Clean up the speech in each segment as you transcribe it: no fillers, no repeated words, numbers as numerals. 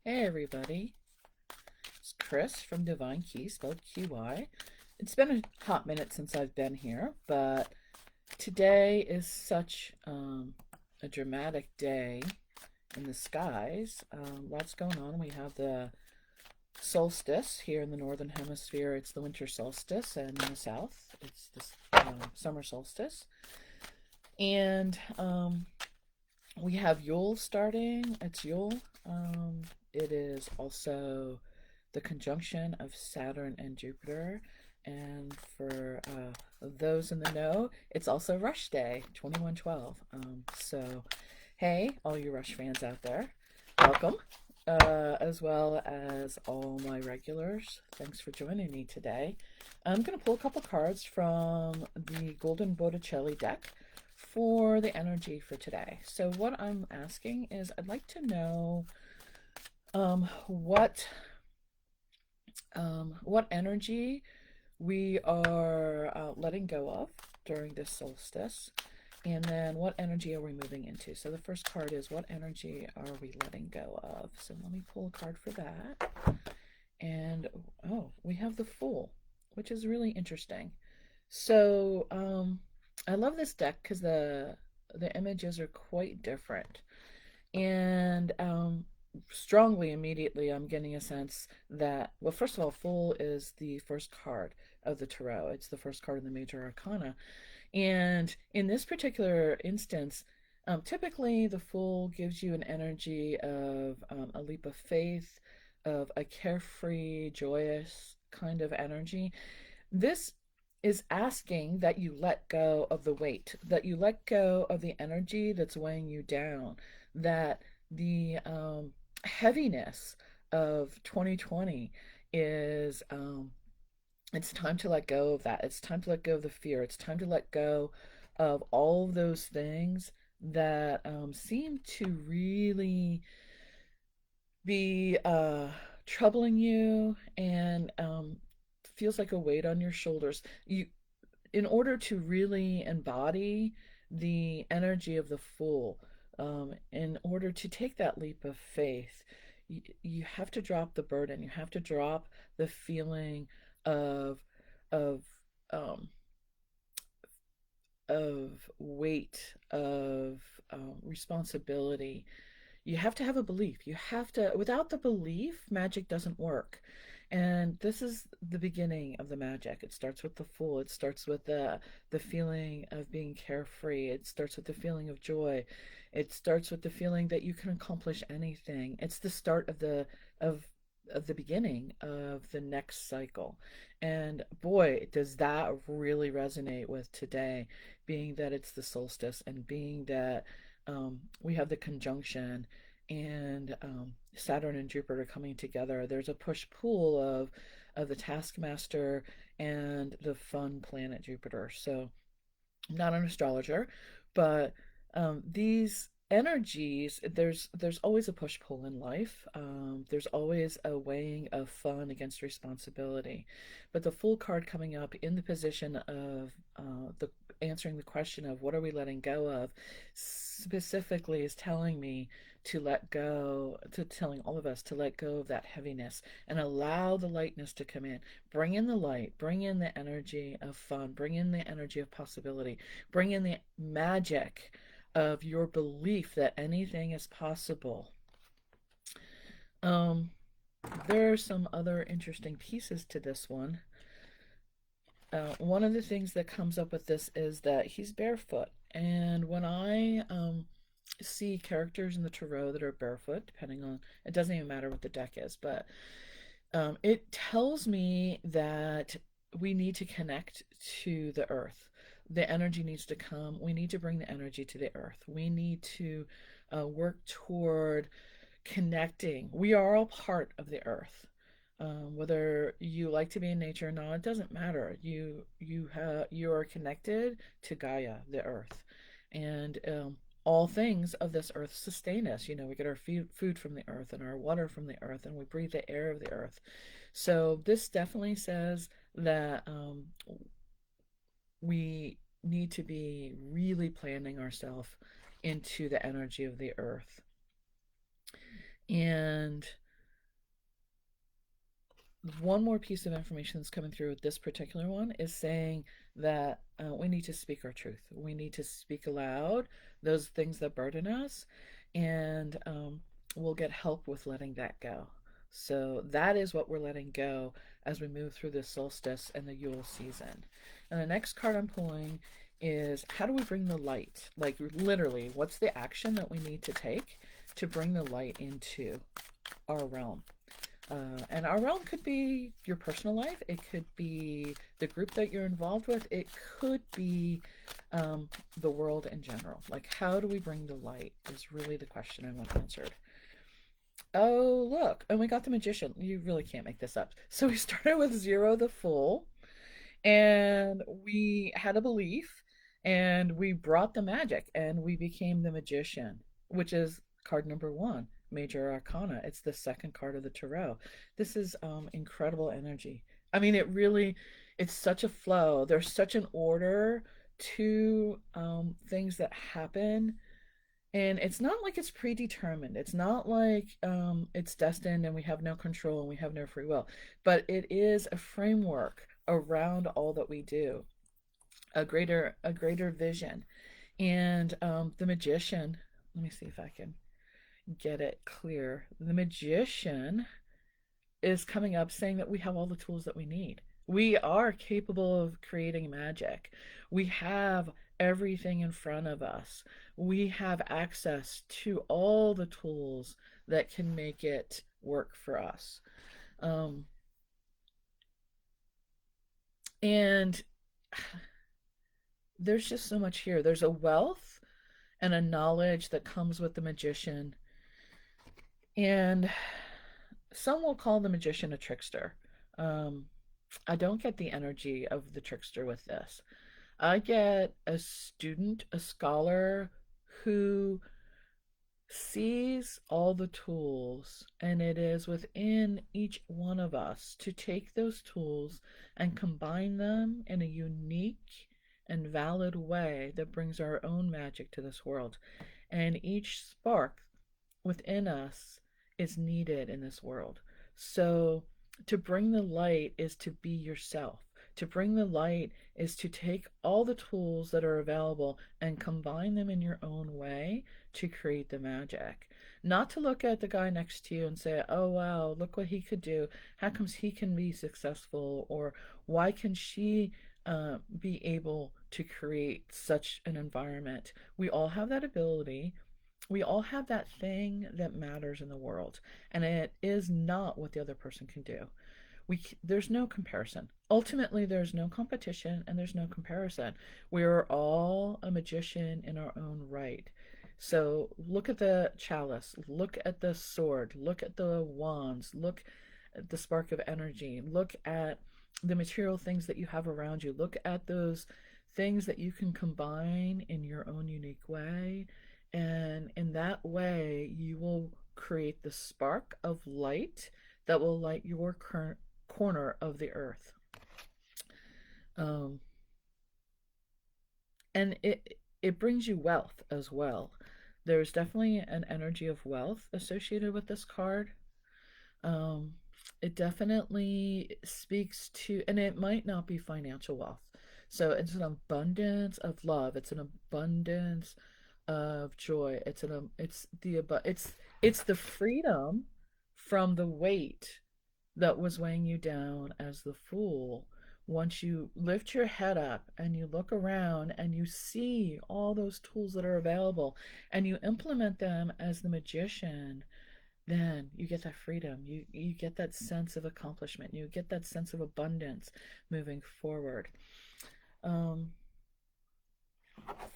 Hey everybody, it's Chris from Divine Key, spelled QY. It's been a hot minute since I've been here, but today is such a dramatic day in the skies. Lots going on. We have the solstice here in the northern hemisphere. It's the winter solstice, and in the south, it's the summer solstice. And we have Yule starting. It's Yule. It is also the conjunction of Saturn and Jupiter. And for those in the know, it's also Rush Day, 2112. So, hey, all you Rush fans out there, welcome. As well as all my regulars. Thanks for joining me today. I'm going to pull a couple cards from the Golden Botticelli deck for the energy for today. So what I'm asking is I'd like to know what energy we are letting go of during this solstice, and then what energy are we moving into. So the first card is what energy are we letting go of. So let me pull a card for that. And oh, we have the Fool, which is really interesting. So I love this deck because the images are quite different, and strongly immediately I'm getting a sense that, well, first of all, Fool is the first card of the tarot. It's the first card in the major arcana, and in this particular instance, typically the Fool gives you an energy of a leap of faith, of a carefree, joyous kind of energy. This is asking that you let go of the weight, that you let go of the energy that's weighing you down, that the heaviness of 2020 is, it's time to let go of that. It's time to let go of the fear. It's time to let go of all of those things that seem to really be troubling you, and feels like a weight on your shoulders. In order to really embody the energy of the Fool, in order to take that leap of faith, you have to drop the burden. You have to drop the feeling of of um, weight, of responsibility. You have to have a belief. You have to, without the belief, magic doesn't work. And this is the beginning of the magic. It starts with the Fool. It starts with the feeling of being carefree. It starts with the feeling of joy. It starts with the feeling that you can accomplish anything. It's the start of of the beginning of the next cycle. And boy, does that really resonate with today, being that it's the solstice, and being that we have the conjunction, and Saturn and Jupiter coming together. There's a push pull of the taskmaster and the fun planet Jupiter. So I'm not an astrologer, but these energies, there's always a push pull in life. There's always a weighing of fun against responsibility. But the Fool card coming up in the position of the answering the question of what are we letting go of, specifically is telling me to let go, to telling all of us to let go of that heaviness and allow the lightness to come in. Bring in the light, bring in the energy of fun, bring in the energy of possibility, bring in the magic of your belief that anything is possible. Um, there are some other interesting pieces to this one. One of the things that comes up with this is that he's barefoot. And when I see characters in the tarot that are barefoot, depending on, it doesn't even matter what the deck is, but it tells me that we need to connect to the earth. The energy needs to come. We need to bring the energy to the earth. We need to work toward connecting. We are all part of the earth. Whether you like to be in nature or not, it doesn't matter. You are connected to Gaia, the earth, and all things of this earth sustain us. You know, we get our food from the earth and our water from the earth, and we breathe the air of the earth. So this definitely says that we need to be really planning ourselves into the energy of the earth. And one more piece of information that's coming through with this particular one is saying that we need to speak our truth. We need to speak aloud those things that burden us, and we'll get help with letting that go. So that is what we're letting go as we move through the solstice and the Yule season. And the next card I'm pulling is how do we bring the light? Like literally, what's the action that we need to take to bring the light into our realm? And our realm could be your personal life. It could be the group that you're involved with. It could be the world in general. Like, how do we bring the light is really the question I want answered. Oh, look. And we got the magician. You really can't make this up. So we started with Zero the Fool, and we had a belief, and we brought the magic, and we became the magician, which is card number one, Major Arcana. It's the second card of the tarot. This is incredible energy. I mean, it's such a flow. There's such an order to things that happen, and it's not like it's predetermined. It's not like it's destined and we have no control and we have no free will, but it is a framework around all that we do, a greater vision. And the magician, let me see if I can get it clear. The magician is coming up saying that we have all the tools that we need. We are capable of creating magic. We have everything in front of us. We have access to all the tools that can make it work for us. Um, and there's just so much here. There's a wealth and a knowledge that comes with the magician. And some will call the magician a trickster. Um, I don't get the energy of the trickster with this. I get a student, a scholar who sees all the tools, and it is within each one of us to take those tools and combine them in a unique and valid way that brings our own magic to this world. And each spark within us is needed in this world. So to bring the light is to be yourself. To bring the light is to take all the tools that are available and combine them in your own way to create the magic. Not to look at the guy next to you and say, oh, wow, look what he could do. How comes he can be successful? Or why can she be able to create such an environment? We all have that ability. We all have that thing that matters in the world, and it is not what the other person can do. There's no comparison. Ultimately, there's no competition and there's no comparison. We're all a magician in our own right. So look at the chalice, look at the sword, look at the wands, look at the spark of energy, look at the material things that you have around you, look at those things that you can combine in your own unique way. And in that way, you will create the spark of light that will light your current corner of the earth. Um, and it brings you wealth as well. There's definitely an energy of wealth associated with this card. Um, it definitely speaks to, and it might not be financial wealth. So it's an abundance of love. It's an abundance of joy. It's the freedom from the weight that was weighing you down as the fool. Once you lift your head up and you look around and you see all those tools that are available and you implement them as the magician, then you get that freedom. You get that sense of accomplishment. You get that sense of abundance moving forward. Um,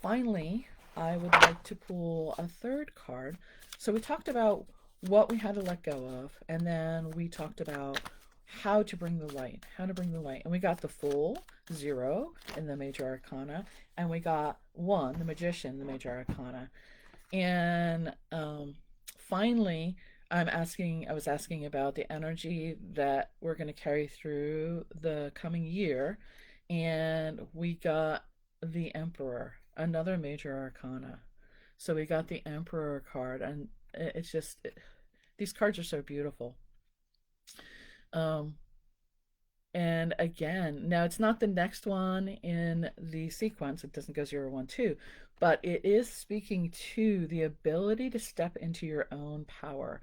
Finally, I would like to pull a third card. So we talked about what we had to let go of, and then we talked about how to bring the light, how to bring the light. And we got the Fool, 0 in the Major Arcana, and we got 1, the Magician, the Major Arcana. And finally, I was asking about the energy that we're going to carry through the coming year, and we got the Emperor, another Major Arcana. So we got the Emperor card, and these cards are so beautiful. And again, now it's not the next one in the sequence. It doesn't go 0, 1, 2, but it is speaking to the ability to step into your own power.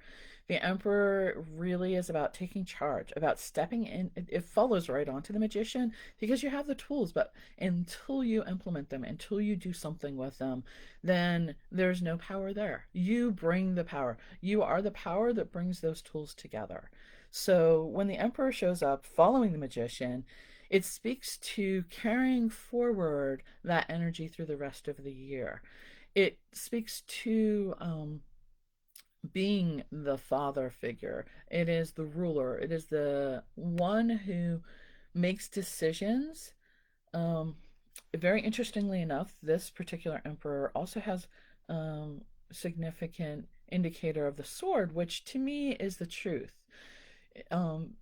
The Emperor really is about taking charge, about stepping in. It follows right onto the Magician because you have the tools, but until you implement them, until you do something with them, then there's no power there. You bring the power. You are the power that brings those tools together. So when the Emperor shows up following the Magician, it speaks to carrying forward that energy through the rest of the year. It speaks to being the father figure. It is the ruler. It is the one who makes decisions. Um, Very interestingly enough, this particular emperor also has significant indicator of the sword, which to me is the truth. Um,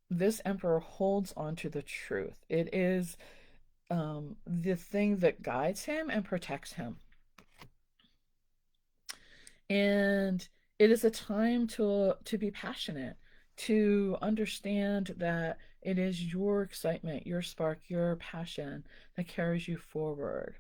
this emperor holds on to the truth. It is the thing that guides him and protects him. And it is a time to be passionate, to understand that it is your excitement, your spark, your passion that carries you forward.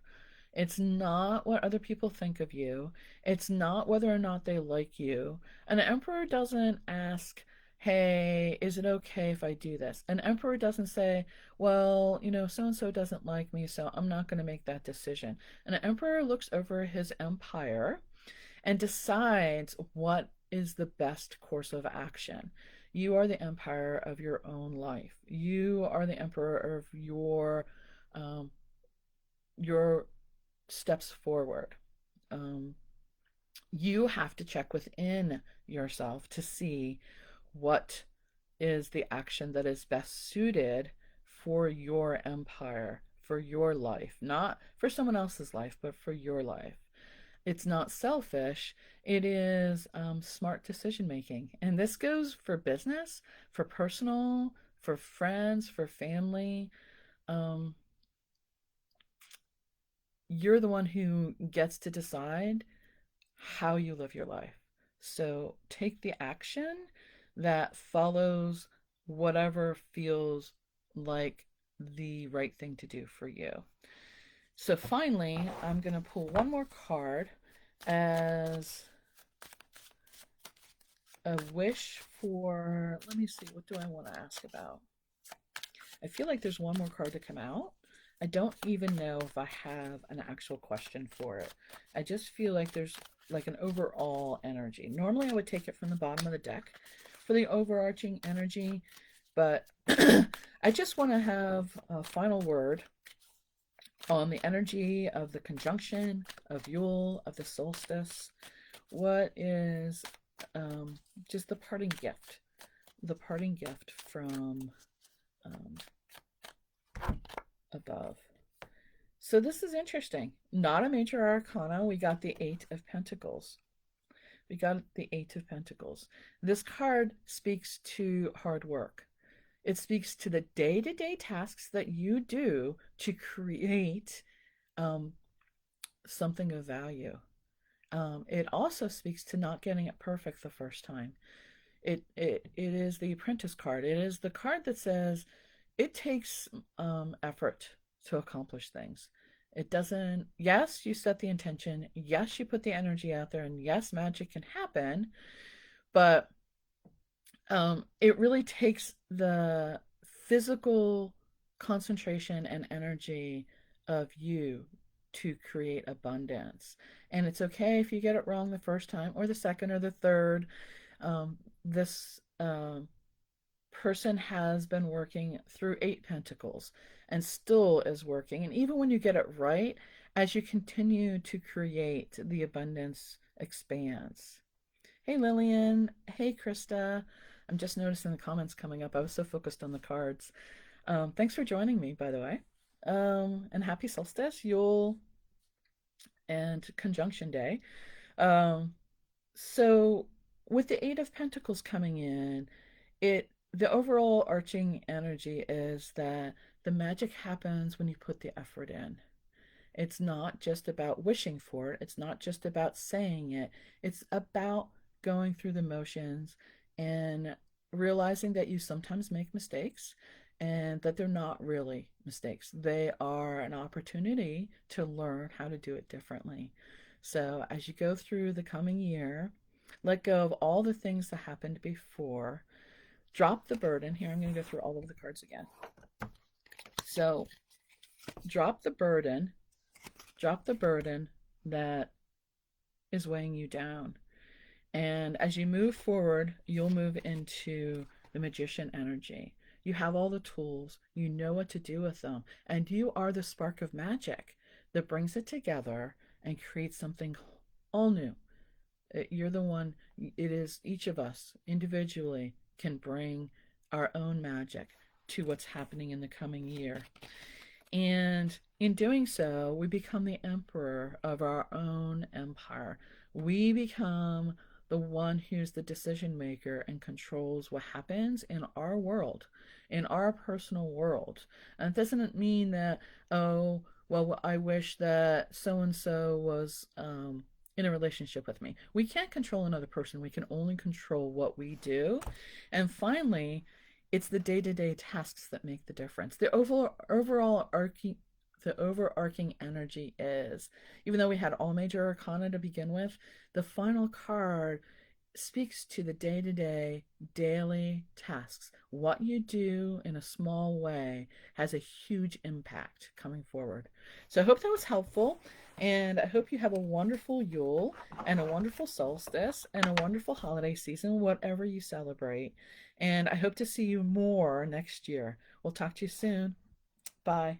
It's not what other people think of you. It's not whether or not they like you. An emperor doesn't ask, hey, is it okay if I do this? An emperor doesn't say, well, so and so doesn't like me, so I'm not going to make that decision. An emperor looks over his empire and decides what is the best course of action. You are the empire of your own life. You are the emperor of um, your steps forward. Um, you have to check within yourself to see what is the action that is best suited for your empire, for your life, not for someone else's life, but for your life. It's not selfish. It is smart decision making. And this goes for business, for personal, for friends, for family. Um, you're the one who gets to decide how you live your life. So take the action that follows whatever feels like the right thing to do for you. So finally, I'm going to pull one more card as a wish for, let me see, what do I want to ask about? I feel like there's one more card to come out. I don't even know if I have an actual question for it. I just feel like there's like an overall energy. Normally I would take it from the bottom of the deck for the overarching energy, but I just want to have a final word on the energy of the conjunction, of Yule, of the solstice. What is just the parting gift? The parting gift from um, above. So this is interesting. Not a major arcana. We got the Eight of Pentacles. We got the Eight of Pentacles. This card speaks to hard work. It speaks to the day-to-day tasks that you do to create um, something of value. It also speaks to not getting it perfect the first time. It is the apprentice card. It is the card that says it takes effort to accomplish things. It doesn't, yes, you set the intention, yes, you put the energy out there, and yes, magic can happen, but it really takes the physical concentration and energy of you to create abundance. And it's okay if you get it wrong the first time or the second or the third. This person has been working through Eight Pentacles and still is working. And even when you get it right, as you continue to create, the abundance expands. Hey, Lillian. Hey, Krista. I'm just noticing the comments coming up. I was so focused on the cards. Thanks for joining me, by the way. And happy solstice, Yule, and conjunction day. Um, so with the Eight of Pentacles coming in, the overall arching energy is that the magic happens when you put the effort in. It's not just about wishing for it. It's not just about saying it. It's about going through the motions and realizing that you sometimes make mistakes and that they're not really mistakes. They are an opportunity to learn how to do it differently. So as you go through the coming year, let go of all the things that happened before. Drop the burden. Here, I'm going to go through all of the cards again. So drop the burden. Drop the burden that is weighing you down. And as you move forward, you'll move into the magician energy. You have all the tools, you know what to do with them, and you are the spark of magic that brings it together and creates something all new. You're the one, it is each of us individually can bring our own magic to what's happening in the coming year. And in doing so, we become the emperor of our own empire. We become the one who's the decision maker and controls what happens in our world, in our personal world. And it doesn't mean that, oh, well, I wish that so and so was in a relationship with me. We can't control another person. We can only control what we do. And finally, it's the day-to-day tasks that make the difference. The overarching energy is, even though we had all major arcana to begin with, the final card speaks to the day-to-day daily tasks. What you do in a small way has a huge impact coming forward. So I hope that was helpful, and I hope you have a wonderful Yule and a wonderful solstice and a wonderful holiday season, whatever you celebrate. And I hope to see you more next year. We'll talk to you soon. Bye.